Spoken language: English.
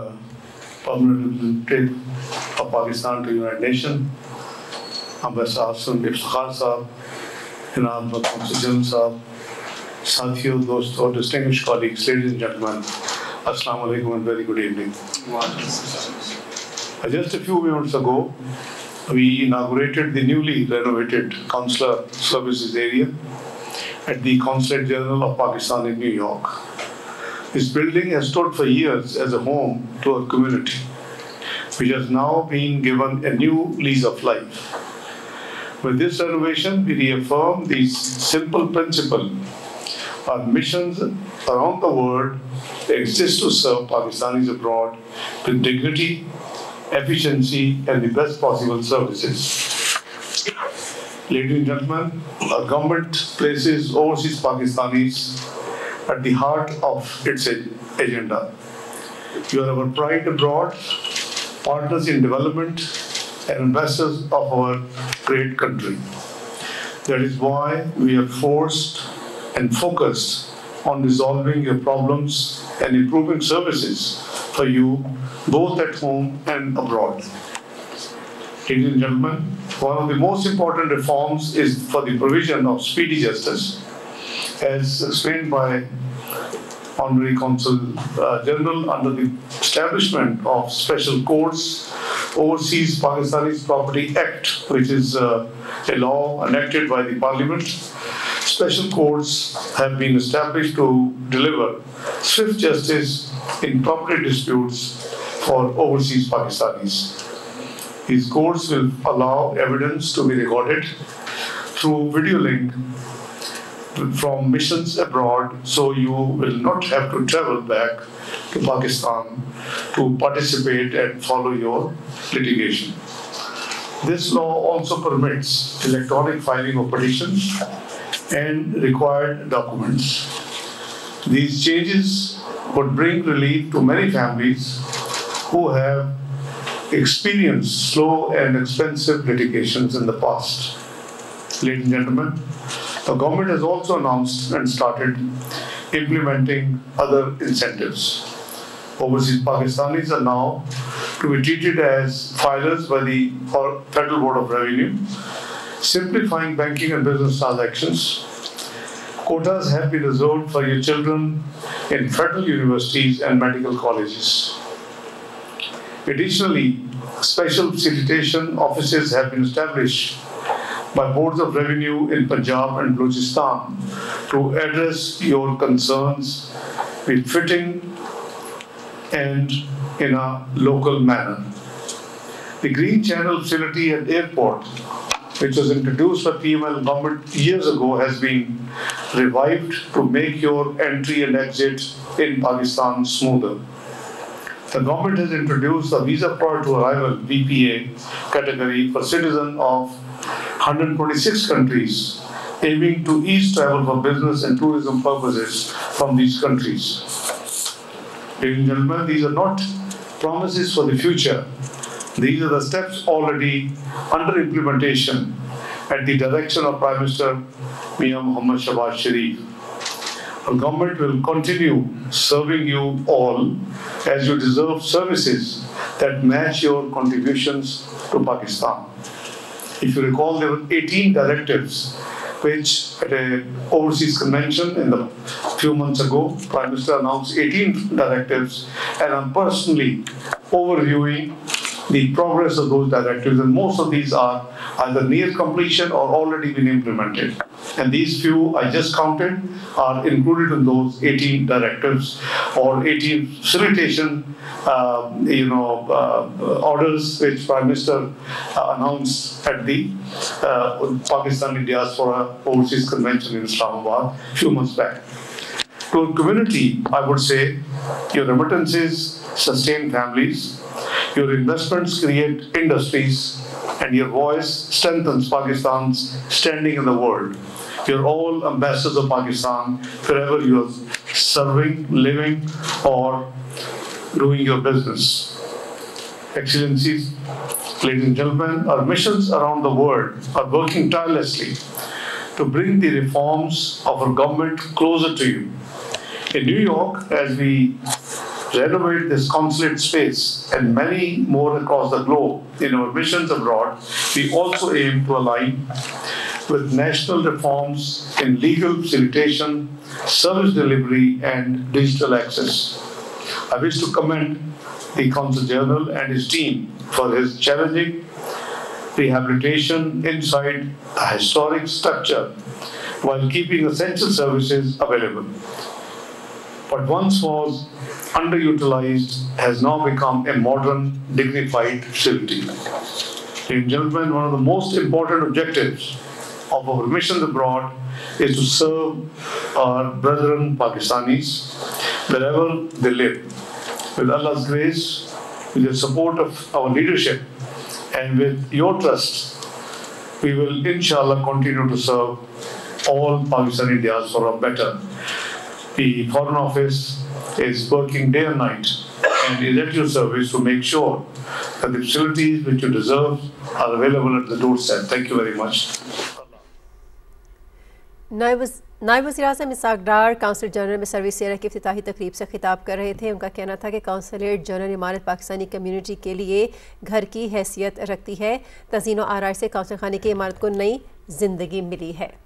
permanent representative of Pakistan to the United Nations, Ambassador Ishaq Dar, Janab Consul Sahab, Sathiyo, Dosto, distinguished colleagues, ladies and gentlemen, Assalamu alaikum and very good evening. Just a few minutes ago, we inaugurated the newly renovated Consular Services area at the Consulate General of Pakistan in New York. This building has stood for years as a home to our community, which has now been given a new lease of life. With this renovation, we reaffirm the simple principle: our missions around the world exist to serve Pakistanis abroad with dignity, efficiency, and the best possible services. Ladies and gentlemen, our government places overseas Pakistanis at the heart of its agenda. You are our pride abroad, partners in development, and ambassadors of our great country. That is why we are forced and focused on resolving your problems and improving services for you both at home and abroad. Ladies and gentlemen, one of the most important reforms is for the provision of speedy justice, as explained by Honorary Consul General under the establishment of special courts, Overseas Pakistanis Property Act, which is a law enacted by the Parliament. Special courts have been established to deliver swift justice in property disputes for overseas Pakistanis. These courts will allow evidence to be recorded through video link from missions abroad, so you will not have to travel back to Pakistan to participate and follow your litigation. This law also permits electronic filing of petitions and required documents. These changes would bring relief to many families who have experienced slow and expensive litigations in the past. Ladies and gentlemen, the government has also announced and started implementing other incentives. Overseas Pakistanis are now to be treated as filers by the Federal Board of Revenue, simplifying banking and business transactions. Quotas have been reserved for your children in federal universities and medical colleges. Additionally, special facilitation offices have been established by boards of revenue in Punjab and Balochistan to address your concerns with fitting and in a local manner. The Green Channel facility at airport, which was introduced by PML government years ago, has been revived to make your entry and exit in Pakistan smoother. The government has introduced a visa prior to arrival (VPA) category for citizens of 126 countries, aiming to ease travel for business and tourism purposes from these countries. Ladies and gentlemen, these are not promises for the future. These are the steps already under implementation at the direction of Prime Minister Mia Mohammad Shahbaz Sharif. Our government will continue serving you all as you deserve services that match your contributions to Pakistan. If you recall, there were 18 directives which at an overseas convention in the few months ago, Prime Minister announced 18 directives, and I'm personally overviewing the progress of those directives, and most of these are either near completion or already been implemented. And these few I just counted are included in those 18 directives or 18 facilitation orders which Prime Minister announced at the Pakistani Diaspora Overseas Convention in Islamabad a few months back. To our community, I would say, your remittances sustain families, your investments create industries, and your voice strengthens Pakistan's standing in the world. You're all ambassadors of Pakistan wherever you are serving, living, or doing your business. Excellencies, ladies and gentlemen, our missions around the world are working tirelessly to bring the reforms of our government closer to you. In New York, as we renovate this consulate space and many more across the globe in our missions abroad, we also aim to align with national reforms in legal facilitation, service delivery, and digital access. I wish to commend the Consul General and his team for his challenging rehabilitation inside a historic structure while keeping essential services available. What once was underutilized has now become a modern, dignified facility. Ladies and gentlemen, one of the most important objectives of our missions abroad is to serve our brethren Pakistanis wherever they live. With Allah's grace, with the support of our leadership, and with your trust, we will inshallah continue to serve all Pakistani diaspora better. The Foreign Office is working day and night and is at your service to make sure that the facilities which you deserve are available at the doorstep. Thank you very much. नायब वज़ीर-ए-आज़म Isaac डार council general में service area की इफ्तिताही तकरीब से खिताब कर रहे थे। उनका कहना था कि काउंसलेट जनरल इमारत पाकिस्तानी कम्युनिटी के लिए घर की हैसियत रखती है। तज़ीन व आराइश से काउंसिल खाने की इमारत को नई जिंदगी मिली है।